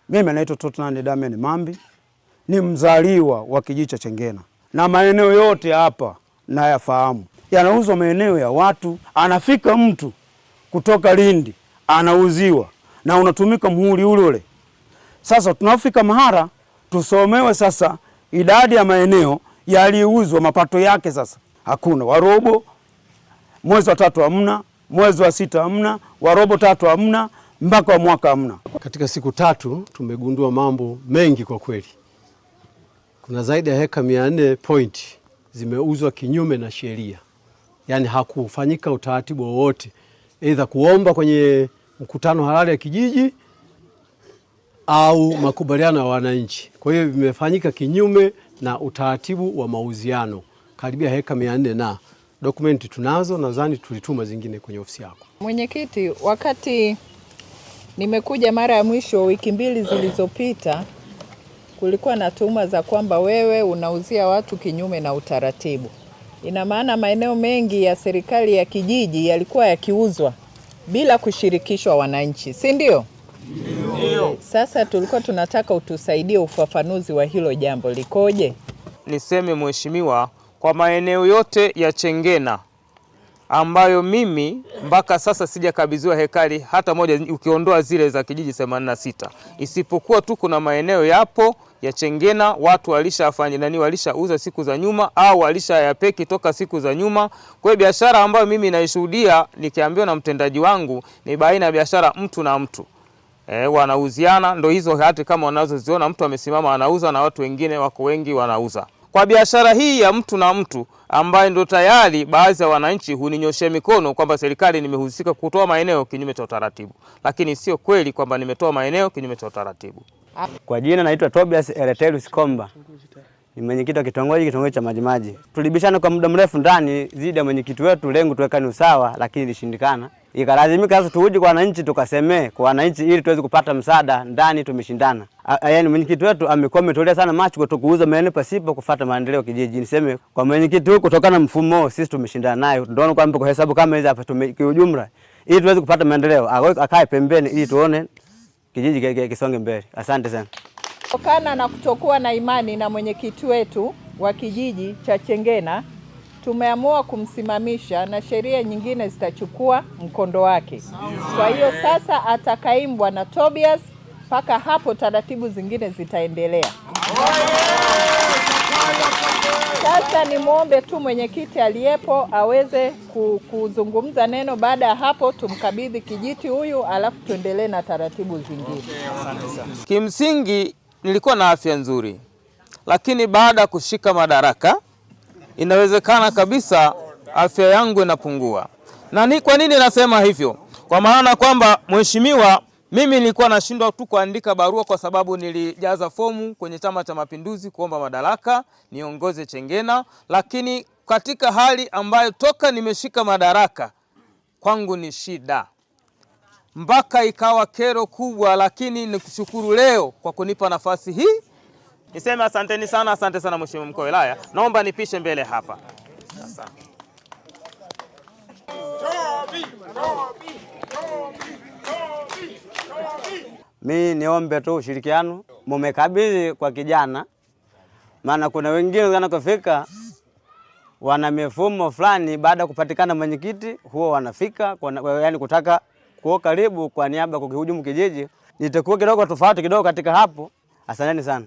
Mimi naitwa Tottenham Damian Mambi, ni mzaliwa wa kijiji cha Chengena na maeneo yote hapa nayafahamu. Yanauzwa maeneo ya watu, anafika mtu kutoka Lindi anauziwa na unatumika muhuri ule. Sasa tunafika mahara tusomewe sasa idadi ya maeneo yaliuzwa, mapato yake sasa hakuna. Warobo mwezi wa 3 hamna, mwezi wa 6 hamna, warobo 3 hamna, mpaka wa mwaka hamna. Katika siku 3 tumegundua mambo mengi kwa kweli. Kuna zaidi ya heka 400 point zimeuzwa kinyume na sheria. Yaani hakufanyika utaratibu wowote, aidha kuomba kwenye mkutano halali ya kijiji au makubaliano ya wananchi. Kwa hiyo vimefanyika kinyume na utaratibu wa mauziano. Karibia heka 400 na dokumenti tunazo, nadhani tulituma zingine kwenye ofisi yako. Mwenyekiti, wakati nimekuja mara ya mwisho wiki 2 zilizopita, kulikuwa na tuhuma za kwamba wewe unauzia watu kinyume na utaratibu. Ina maana maeneo mengi ya serikali ya kijiji yalikuwa yakiuzwa bila kushirikishwa wananchi, si ndio? Ndio. Sasa tulikuwa tunataka utusaidie ufafanuzi wa hilo jambo likoje? Niseme mheshimiwa, kwa maeneo yote ya Chengena ambayo mimi mpaka sasa sijakabidhiwa hekari hata moja, ukiondoa zile za kijiji 86, isipokuwa tu kuna maeneo yapo ya Chengena watu walishauza siku za nyuma au walishayapeki toka siku za nyuma. Kwa hiyo biashara ambayo mimi naishuhudia nikiambiwa na mtendaji wangu ni baina ya biashara mtu na mtu. Wanauziana, ndo hizo hati kama wanazoziona, mtu amesimama anauza na watu wengine wako wengi wanauza. Kwa biashara hii ya mtu na mtu ambaye ndo tayari baadhi ya wananchi huninyoshia mikono kwamba serikali nimehusika kutoa maeneo kinyume cha utaratibu, lakini sio kweli kwamba nimetoa maeneo kinyume cha utaratibu. Kwa jina naitwa Tobias Eretelus Komba, ni mwenyekiti wa kitongoji cha Majimaji. Tulibishana kwa muda mrefu ndani zidi ya mwenyekiti wetu, lengo tuwekane usawa, lakini ilishindikana. Ikalazimika sasa tuuje kwa wananchi tukasemee kwa wananchi ili tuweze kupata msaada. Ndani tumeshindana. Yaani mwenyekiti wetu amekuwa ametolea sana macho kutokuuza maeneo pasipo kufuata maendeleo kijiji. Niseme kwa mwenyekiti huyu kutokana na mfumo sisi tumeshindana nayo. Ndio kwamba kwa hesabu kama hizi hapa kiujumla ili tuweze kupata maendeleo akae pembeni ili tuone kijiji kisonge mbele. Asante sana. Kutokana na kutokuwa na imani na mwenyekiti wetu wa kijiji cha Chengena, tumeamua kumsimamisha na sheria nyingine zitachukua mkondo wake. Kwa hiyo sasa atakaimbwa na Tobias mpaka hapo taratibu zingine zitaendelea. Sasa nimuombe tu mwenyekiti aliyepo aweze kuzungumza neno. Baada ya hapo tumkabidhi kijiti huyu, alafu tuendelee na taratibu zingine. Kimsingi nilikuwa na afya nzuri, lakini baada ya kushika madaraka inawezekana kabisa afya yangu inapungua. Na kwa nini nasema hivyo? Kwa maana kwamba mheshimiwa, mimi nilikuwa nashindwa tu kuandika barua kwa sababu nilijaza fomu kwenye Chama cha Mapinduzi kuomba madaraka niongoze Chengena, lakini katika hali ambayo toka nimeshika madaraka kwangu ni shida, mpaka ikawa kero kubwa. Lakini nikushukuru leo kwa kunipa nafasi hii. Niseme asanteni sana, asante sana mheshimiwa mkuu wa wilaya. Naomba nipishe mbele hapa. Asante. Mimi niombe tu ushirikiano, mumekabidhi kwa kijana, maana kuna wengine wanakofika wana mifumo fulani, baada ya kupatikana mwenyekiti huwa wanafika yaani kutaka kuwa karibu kwa niaba kwa kuhujumu kijiji. Nitakuwa kidogo tofauti kidogo katika hapo. Asanteni sana.